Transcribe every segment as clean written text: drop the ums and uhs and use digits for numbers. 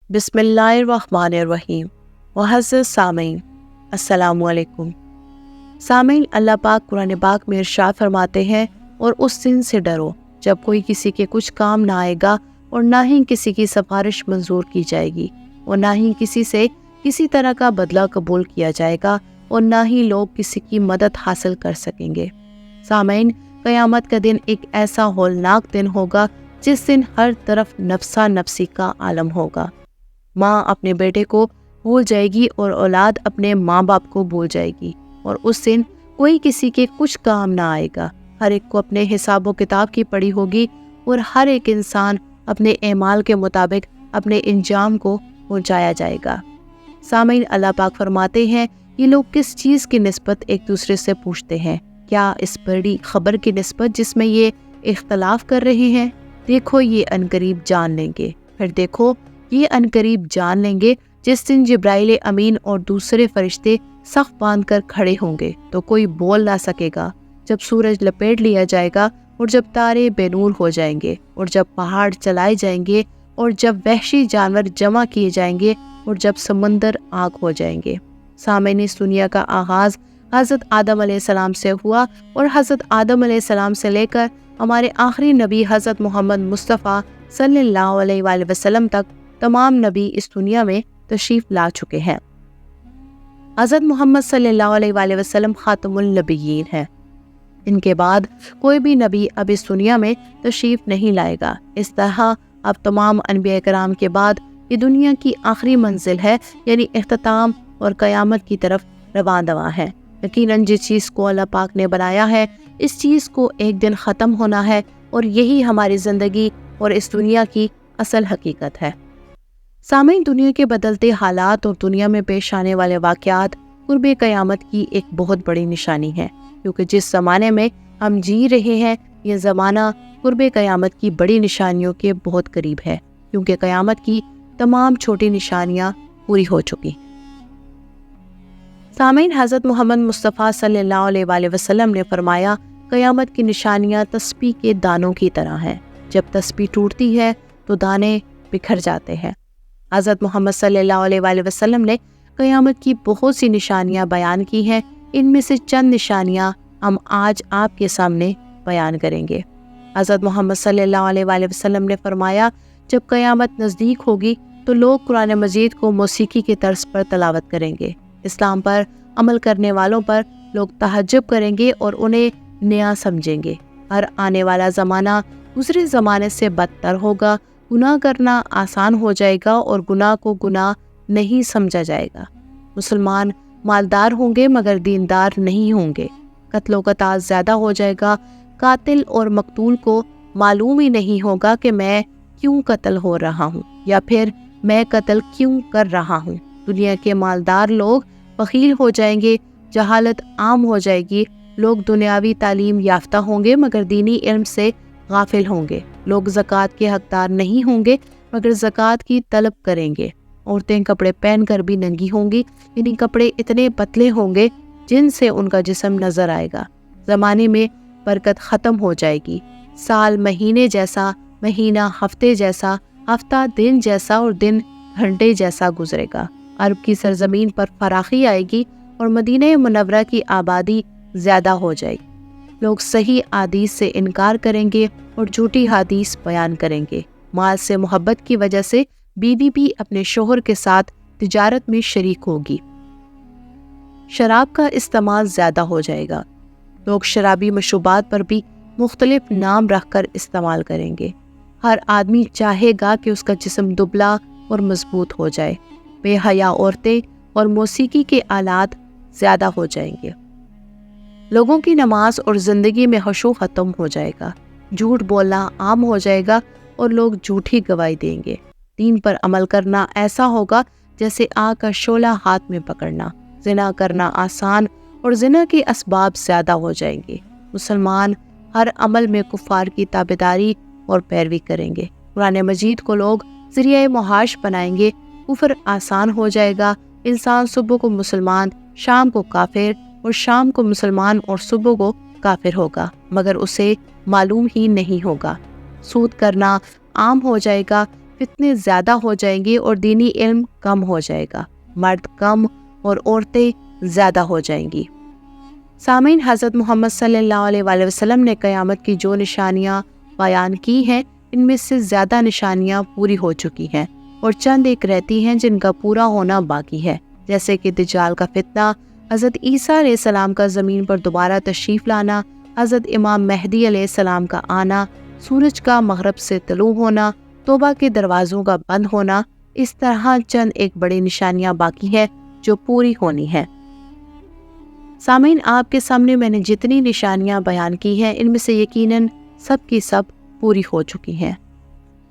بسم اللہ الرحمن الرحیم معزز سامعین السلام علیکم۔ سامعین، اللہ پاک قرآن پاک میں ارشاد فرماتے ہیں اور اس دن سے ڈرو جب کوئی کسی کے کچھ کام نہ آئے گا اور نہ ہی کسی کی سفارش منظور کی جائے گی اور نہ ہی کسی سے کسی طرح کا بدلہ قبول کیا جائے گا اور نہ ہی لوگ کسی کی مدد حاصل کر سکیں گے۔ سامعین، قیامت کا دن ایک ایسا ہولناک دن ہوگا جس دن ہر طرف نفسا نفسی کا عالم ہوگا۔ ماں اپنے بیٹے کو بھول جائے گی اور اولاد اپنے ماں باپ کو بھول جائے گی، اور اس دن کوئی کسی کے کچھ کام نہ آئے گا۔ ہر ایک کو اپنے حساب و کتاب کی پڑی ہوگی اور ہر ایک انسان اپنے اعمال کے مطابق اپنے انجام کو پہنچایا جائے گا۔ سامعین، اللہ پاک فرماتے ہیں یہ لوگ کس چیز کی نسبت ایک دوسرے سے پوچھتے ہیں؟ کیا اس بڑی خبر کی نسبت جس میں یہ اختلاف کر رہے ہیں؟ دیکھو یہ عنقریب جان لیں گے، پھر دیکھو یہ عنقریب جان لیں گے جس دن جبرائیل امین اور دوسرے فرشتے صف باندھ کر کھڑے ہوں گے تو کوئی بول نہ سکے گا، جب سورج لپیٹ لیا جائے گا اور جب تارے بے نور ہو جائیں گے اور جب پہاڑ چلائے جائیں گے اور جب وحشی جانور جمع کیے جائیں گے اور جب سمندر آگ ہو جائیں گے۔ سامعین، اس دنیا کا آغاز حضرت آدم علیہ السلام سے ہوا اور حضرت آدم علیہ السلام سے لے کر ہمارے آخری نبی حضرت محمد مصطفیٰ صلی اللہ علیہ وآلہ وسلم تک تمام نبی اس دنیا میں تشریف لا چکے ہیں۔ حضرت محمد صلی اللہ علیہ وآلہ وسلم خاتم النبیین ہیں۔ ان کے بعد کوئی بھی نبی اب اس دنیا میں تشریف نہیں لائے گا۔ اس طرح اب تمام انبیاء کرام کے بعد یہ دنیا کی آخری منزل ہے، یعنی اختتام اور قیامت کی طرف رواں دواں ہے۔ یقیناً جس چیز کو اللہ پاک نے بنایا ہے اس چیز کو ایک دن ختم ہونا ہے، اور یہی ہماری زندگی اور اس دنیا کی اصل حقیقت ہے۔ سامعین، دنیا کے بدلتے حالات اور دنیا میں پیش آنے والے واقعات قرب قیامت کی ایک بہت بڑی نشانی ہے، کیونکہ جس زمانے میں ہم جی رہے ہیں یہ زمانہ قرب قیامت کی بڑی نشانیوں کے بہت قریب ہے، کیونکہ قیامت کی تمام چھوٹی نشانیاں پوری ہو چکی۔ سامعین، حضرت محمد مصطفیٰ صلی اللہ علیہ وآلہ وسلم نے فرمایا قیامت کی نشانیاں تسبیح کے دانوں کی طرح ہیں، جب تسبیح ٹوٹتی ہے تو دانے بکھر جاتے ہیں۔ حضرت محمد صلی اللہ علیہ وآلہ وسلم نے قیامت کی بہت سی نشانیاں بیان کی ہیں، ان میں سے چند نشانیاں ہم آج آپ کے سامنے بیان کریں گے۔ حضرت محمد صلی اللہ علیہ وآلہ وسلم نے فرمایا جب قیامت نزدیک ہوگی تو لوگ قرآن مجید کو موسیقی کے طرز پر تلاوت کریں گے۔ اسلام پر عمل کرنے والوں پر لوگ تعجب کریں گے اور انہیں نیا سمجھیں گے۔ ہر آنے والا زمانہ دوسرے زمانے سے بدتر ہوگا، گناہ کرنا آسان ہو جائے گا اور گناہ کو گناہ نہیں سمجھا جائے گا۔ مسلمان مالدار ہوں گے مگر دیندار نہیں ہوں گے۔ قتل و قتال زیادہ ہو جائے گا، قاتل اور مقتول کو معلوم ہی نہیں ہوگا کہ میں کیوں قتل ہو رہا ہوں یا پھر میں قتل کیوں کر رہا ہوں۔ دنیا کے مالدار لوگ بخیل ہو جائیں گے، جہالت عام ہو جائے گی، لوگ دنیاوی تعلیم یافتہ ہوں گے مگر دینی علم سے غافل ہوں گے، لوگ زکوٰۃ کے حقدار نہیں ہوں گے مگر زکوٰۃ کی طلب کریں گے، عورتیں کپڑے پہن کر بھی ننگی ہوں گی، یعنی کپڑے اتنے پتلے ہوں گے جن سے ان کا جسم نظر آئے گا۔ زمانے میں برکت ختم ہو جائے گی، سال مہینے جیسا، مہینہ ہفتے جیسا، ہفتہ دن جیسا اور دن گھنٹے جیسا گزرے گا۔ عرب کی سرزمین پر فراخی آئے گی اور مدینہ منورہ کی آبادی زیادہ ہو جائے گی۔ لوگ صحیح حدیث سے انکار کریں گے اور جھوٹی حدیث بیان کریں گے۔ مال سے محبت کی وجہ سے بیوی بھی اپنے شوہر کے ساتھ تجارت میں شریک ہوگی۔ شراب کا استعمال زیادہ ہو جائے گا، لوگ شرابی مشروبات پر بھی مختلف نام رکھ کر استعمال کریں گے۔ ہر آدمی چاہے گا کہ اس کا جسم دبلا اور مضبوط ہو جائے۔ بے حیا عورتیں اور موسیقی کے آلات زیادہ ہو جائیں گے۔ لوگوں کی نماز اور زندگی میں خشوع ختم ہو جائے گا، جھوٹ بولنا عام ہو جائے گا اور لوگ جھوٹی گواہی دیں گے۔ دین پر عمل کرنا ایسا ہوگا جیسے آگ کا شعلہ ہاتھ میں پکڑنا، زنا کرنا آسان اور زنا کے اسباب زیادہ ہو جائیں گے۔ مسلمان ہر عمل میں کفار کی تابعداری اور پیروی کریں گے۔ قرآن مجید کو لوگ ذریعہ معاش بنائیں گے، کفر آسان ہو جائے گا۔ انسان صبح کو مسلمان، شام کو کافر اور شام کو مسلمان اور صبح کو کافر ہوگا، مگر اسے معلوم ہی نہیں ہوگا۔ سود کرنا عام ہو جائے گا، فتنے زیادہ ہو جائیں گے اور دینی علم کم ہو جائے گا، مرد کم اور عورتیں زیادہ ہو جائیں گی۔ سامعین، حضرت محمد صلی اللہ علیہ وآلہ وسلم نے قیامت کی جو نشانیاں بیان کی ہیں، ان میں سے زیادہ نشانیاں پوری ہو چکی ہیں اور چند ایک رہتی ہیں جن کا پورا ہونا باقی ہے، جیسے کہ دجال کا فتنہ، حضرت عیسیٰ علیہ السلام کا زمین پر دوبارہ تشریف لانا، حضرت امام مہدی علیہ السلام کا آنا، سورج کا مغرب سے طلوع ہونا، توبہ کے دروازوں کا بند ہونا۔ اس طرح چند ایک بڑی نشانیاں باقی ہیں جو پوری ہونی ہیں۔ سامعین، آپ کے سامنے میں نے جتنی نشانیاں بیان کی ہیں، ان میں سے یقیناً سب کی سب پوری ہو چکی ہیں۔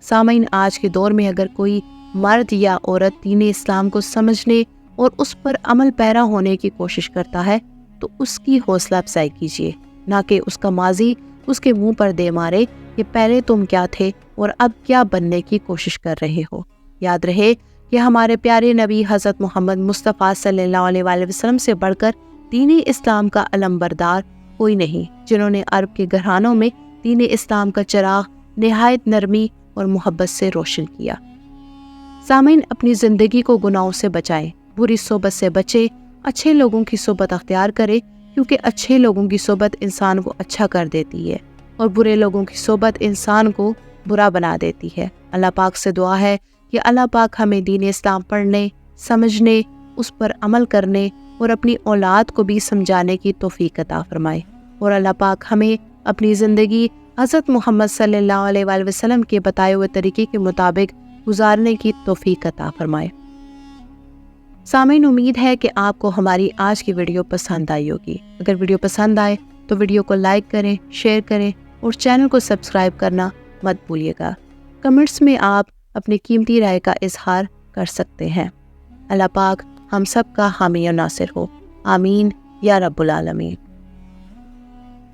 سامعین، آج کے دور میں اگر کوئی مرد یا عورت دین اسلام کو سمجھنے اور اس پر عمل پیرا ہونے کی کوشش کرتا ہے تو اس کی حوصلہ افزائی کیجیے، نہ کہ اس کا ماضی اس کے منہ پر دے مارے کہ پہلے تم کیا تھے اور اب کیا بننے کی کوشش کر رہے ہو۔ یاد رہے کہ ہمارے پیارے نبی حضرت محمد مصطفیٰ صلی اللہ علیہ وآلہ وسلم سے بڑھ کر دین اسلام کا علمبردار کوئی نہیں، جنہوں نے عرب کے گھرانوں میں دین اسلام کا چراغ نہایت نرمی اور محبت سے روشن کیا۔ سامعین، اپنی زندگی کو گناہوں سے بچائیں، بری صحبت سے بچے، اچھے لوگوں کی صحبت اختیار کرے، کیونکہ اچھے لوگوں کی صحبت انسان کو اچھا کر دیتی ہے اور برے لوگوں کی صحبت انسان کو برا بنا دیتی ہے۔ اللہ پاک سے دعا ہے کہ اللہ پاک ہمیں دین اسلام پڑھنے، سمجھنے، اس پر عمل کرنے اور اپنی اولاد کو بھی سمجھانے کی توفیق عطا فرمائے، اور اللہ پاک ہمیں اپنی زندگی حضرت محمد صلی اللہ علیہ وآلہ وسلم کے بتائے ہوئے طریقے کے مطابق گزارنے کی توفیق عطا فرمائے۔ سامعین، امید ہے کہ آپ کو ہماری آج کی ویڈیو پسند آئی ہوگی۔ اگر ویڈیو پسند آئے تو ویڈیو کو لائک کریں، شیئر کریں اور چینل کو سبسکرائب کرنا مت بھولیے گا۔ کمنٹس میں آپ اپنی قیمتی رائے کا اظہار کر سکتے ہیں۔ اللہ پاک ہم سب کا حامی و ناصر ہو، آمین یا رب العالمین۔